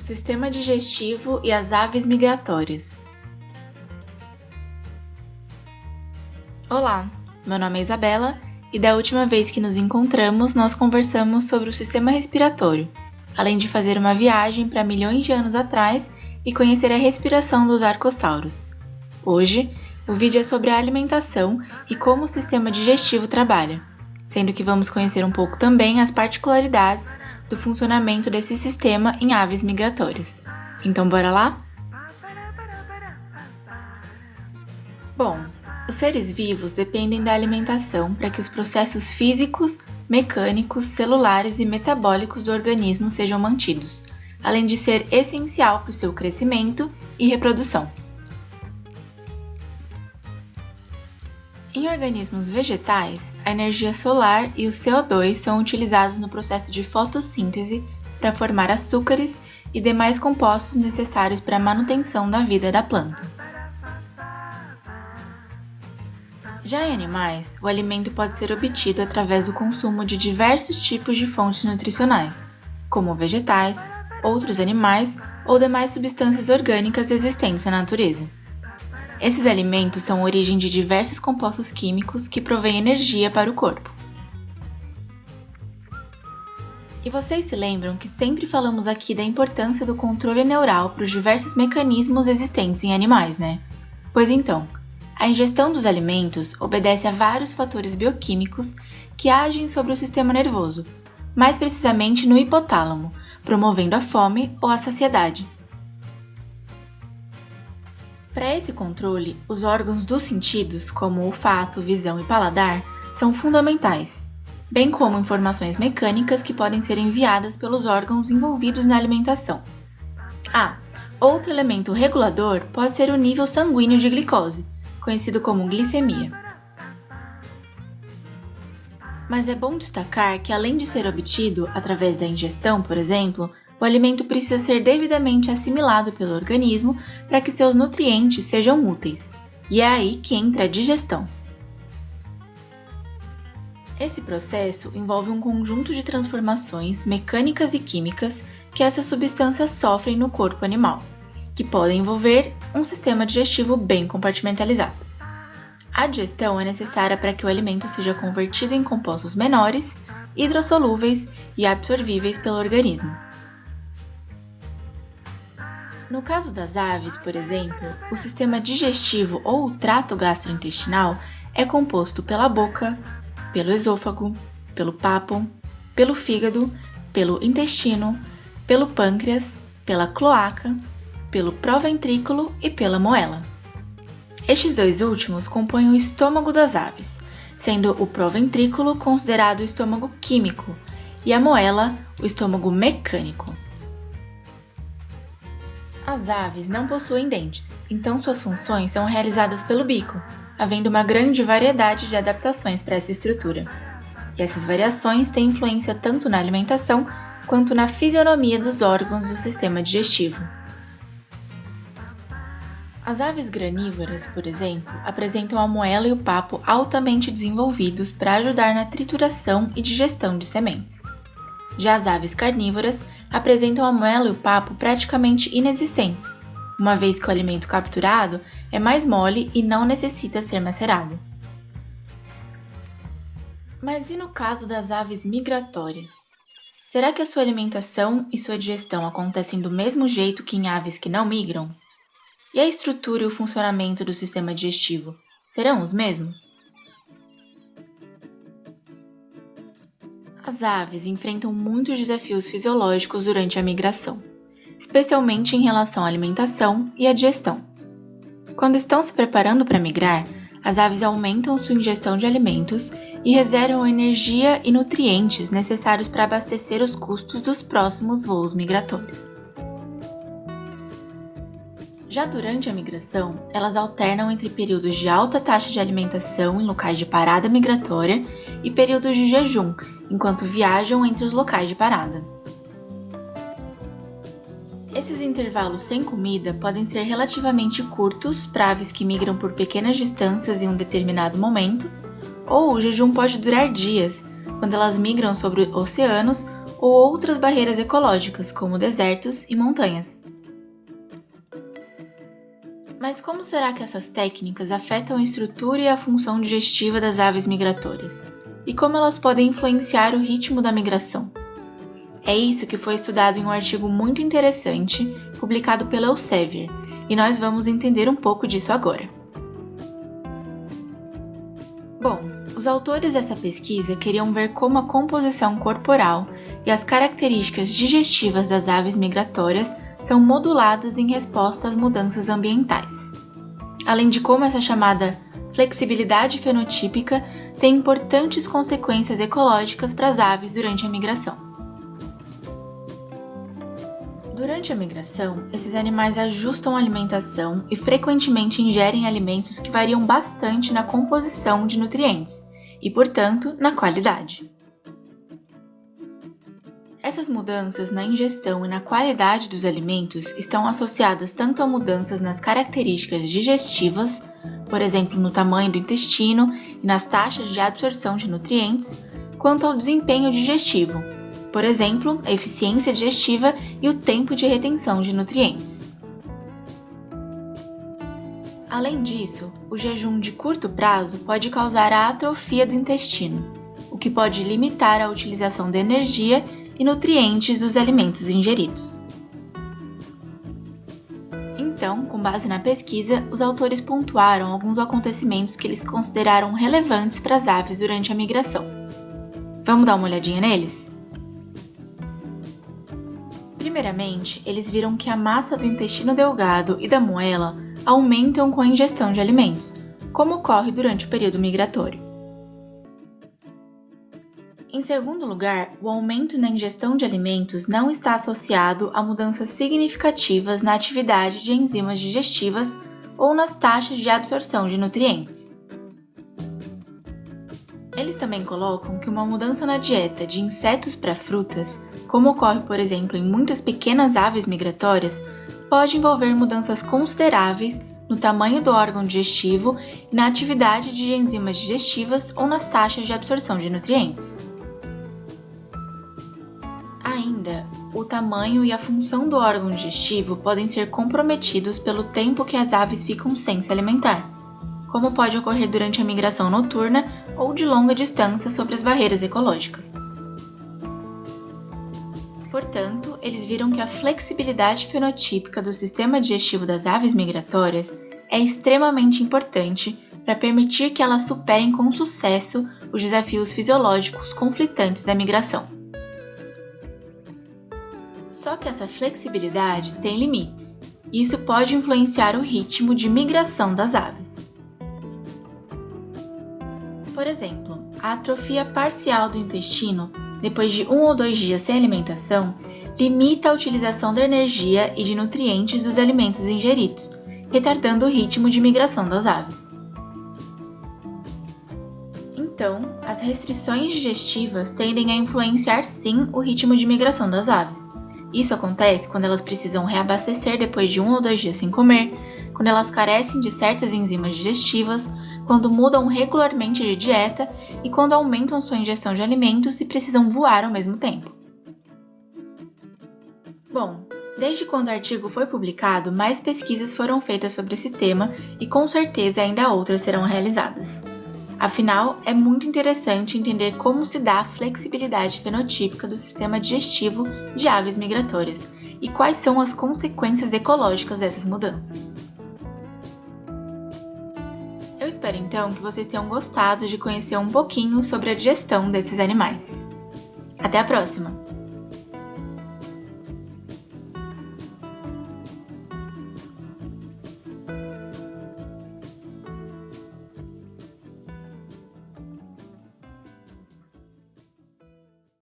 o sistema digestivo e as aves migratórias. Olá, meu nome é Isabela e da última vez que nos encontramos nós conversamos sobre o sistema respiratório, além de fazer uma viagem para milhões de anos atrás e conhecer a respiração dos arcossauros. Hoje, o vídeo é sobre a alimentação e como o sistema digestivo trabalha, sendo que vamos conhecer um pouco também as particularidades do funcionamento desse sistema em aves migratórias. Então bora lá? Bom, os seres vivos dependem da alimentação para que os processos físicos, mecânicos, celulares e metabólicos do organismo sejam mantidos, além de ser essencial para o seu crescimento e reprodução. Em organismos vegetais, a energia solar e o CO2 são utilizados no processo de fotossíntese para formar açúcares e demais compostos necessários para a manutenção da vida da planta. Já em animais, o alimento pode ser obtido através do consumo de diversos tipos de fontes nutricionais, como vegetais, outros animais ou demais substâncias orgânicas existentes na natureza. Esses alimentos são a origem de diversos compostos químicos que provêm energia para o corpo. E vocês se lembram que sempre falamos aqui da importância do controle neural para os diversos mecanismos existentes em animais, né? Pois então, a ingestão dos alimentos obedece a vários fatores bioquímicos que agem sobre o sistema nervoso, mais precisamente no hipotálamo, promovendo a fome ou a saciedade. Para esse controle, os órgãos dos sentidos, como olfato, visão e paladar, são fundamentais, bem como informações mecânicas que podem ser enviadas pelos órgãos envolvidos na alimentação. Outro elemento regulador pode ser o nível sanguíneo de glicose, conhecido como glicemia. Mas é bom destacar que, além de ser obtido através da ingestão, por exemplo, o alimento precisa ser devidamente assimilado pelo organismo para que seus nutrientes sejam úteis, e é aí que entra a digestão. Esse processo envolve um conjunto de transformações mecânicas e químicas que essas substâncias sofrem no corpo animal, que podem envolver um sistema digestivo bem compartimentalizado. A digestão é necessária para que o alimento seja convertido em compostos menores, hidrossolúveis e absorvíveis pelo organismo. No caso das aves, por exemplo, o sistema digestivo ou o trato gastrointestinal é composto pela boca, pelo esôfago, pelo pápon, pelo fígado, pelo intestino, pelo pâncreas, pela cloaca, pelo proventrículo e pela moela. Estes dois últimos compõem o estômago das aves, sendo o proventrículo considerado o estômago químico e a moela o estômago mecânico. As aves não possuem dentes, então suas funções são realizadas pelo bico, havendo uma grande variedade de adaptações para essa estrutura. E essas variações têm influência tanto na alimentação quanto na fisionomia dos órgãos do sistema digestivo. As aves granívoras, por exemplo, apresentam a moela e o papo altamente desenvolvidos para ajudar na trituração e digestão de sementes. Já as aves carnívoras apresentam a moela e o papo praticamente inexistentes, uma vez que o alimento capturado é mais mole e não necessita ser macerado. Mas e no caso das aves migratórias? Será que a sua alimentação e sua digestão acontecem do mesmo jeito que em aves que não migram? E a estrutura e o funcionamento do sistema digestivo serão os mesmos? As aves enfrentam muitos desafios fisiológicos durante a migração, especialmente em relação à alimentação e à digestão. Quando estão se preparando para migrar, as aves aumentam sua ingestão de alimentos e reservam energia e nutrientes necessários para abastecer os custos dos próximos voos migratórios. Já durante a migração, elas alternam entre períodos de alta taxa de alimentação em locais de parada migratória e períodos de jejum, enquanto viajam entre os locais de parada. Esses intervalos sem comida podem ser relativamente curtos para aves que migram por pequenas distâncias em um determinado momento, ou o jejum pode durar dias, quando elas migram sobre oceanos ou outras barreiras ecológicas, como desertos e montanhas. Mas como será que essas técnicas afetam a estrutura e a função digestiva das aves migratórias? E como elas podem influenciar o ritmo da migração? É isso que foi estudado em um artigo muito interessante, publicado pela Elsevier, e nós vamos entender um pouco disso agora. Bom, os autores dessa pesquisa queriam ver como a composição corporal e as características digestivas das aves migratórias são moduladas em resposta às mudanças ambientais, além de como essa chamada flexibilidade fenotípica tem importantes consequências ecológicas para as aves durante a migração. Durante a migração, esses animais ajustam a alimentação e frequentemente ingerem alimentos que variam bastante na composição de nutrientes e, portanto, na qualidade. Essas mudanças na ingestão e na qualidade dos alimentos estão associadas tanto a mudanças nas características digestivas, por exemplo, no tamanho do intestino e nas taxas de absorção de nutrientes, quanto ao desempenho digestivo, por exemplo, a eficiência digestiva e o tempo de retenção de nutrientes. Além disso, o jejum de curto prazo pode causar a atrofia do intestino, o que pode limitar a utilização de energia e nutrientes dos alimentos ingeridos. Então, com base na pesquisa, os autores pontuaram alguns acontecimentos que eles consideraram relevantes para as aves durante a migração. Vamos dar uma olhadinha neles? Primeiramente, eles viram que a massa do intestino delgado e da moela aumentam com a ingestão de alimentos, como ocorre durante o período migratório. Em segundo lugar, o aumento na ingestão de alimentos não está associado a mudanças significativas na atividade de enzimas digestivas ou nas taxas de absorção de nutrientes. Eles também colocam que uma mudança na dieta de insetos para frutas, como ocorre, por exemplo, em muitas pequenas aves migratórias, pode envolver mudanças consideráveis no tamanho do órgão digestivo e na atividade de enzimas digestivas ou nas taxas de absorção de nutrientes. Ainda, o tamanho e a função do órgão digestivo podem ser comprometidos pelo tempo que as aves ficam sem se alimentar, como pode ocorrer durante a migração noturna ou de longa distância sobre as barreiras ecológicas. Portanto, eles viram que a flexibilidade fenotípica do sistema digestivo das aves migratórias é extremamente importante para permitir que elas superem com sucesso os desafios fisiológicos conflitantes da migração. Só que essa flexibilidade tem limites, e isso pode influenciar o ritmo de migração das aves. Por exemplo, a atrofia parcial do intestino, depois de 1 ou 2 dias sem alimentação, limita a utilização da energia e de nutrientes dos alimentos ingeridos, retardando o ritmo de migração das aves. Então, as restrições digestivas tendem a influenciar sim o ritmo de migração das aves. Isso acontece quando elas precisam reabastecer depois de 1 ou 2 dias sem comer, quando elas carecem de certas enzimas digestivas, quando mudam regularmente de dieta e quando aumentam sua ingestão de alimentos e precisam voar ao mesmo tempo. Bom, desde quando o artigo foi publicado, mais pesquisas foram feitas sobre esse tema e com certeza ainda outras serão realizadas. Afinal, é muito interessante entender como se dá a flexibilidade fenotípica do sistema digestivo de aves migratórias e quais são as consequências ecológicas dessas mudanças. Eu espero então que vocês tenham gostado de conhecer um pouquinho sobre a digestão desses animais. Até a próxima!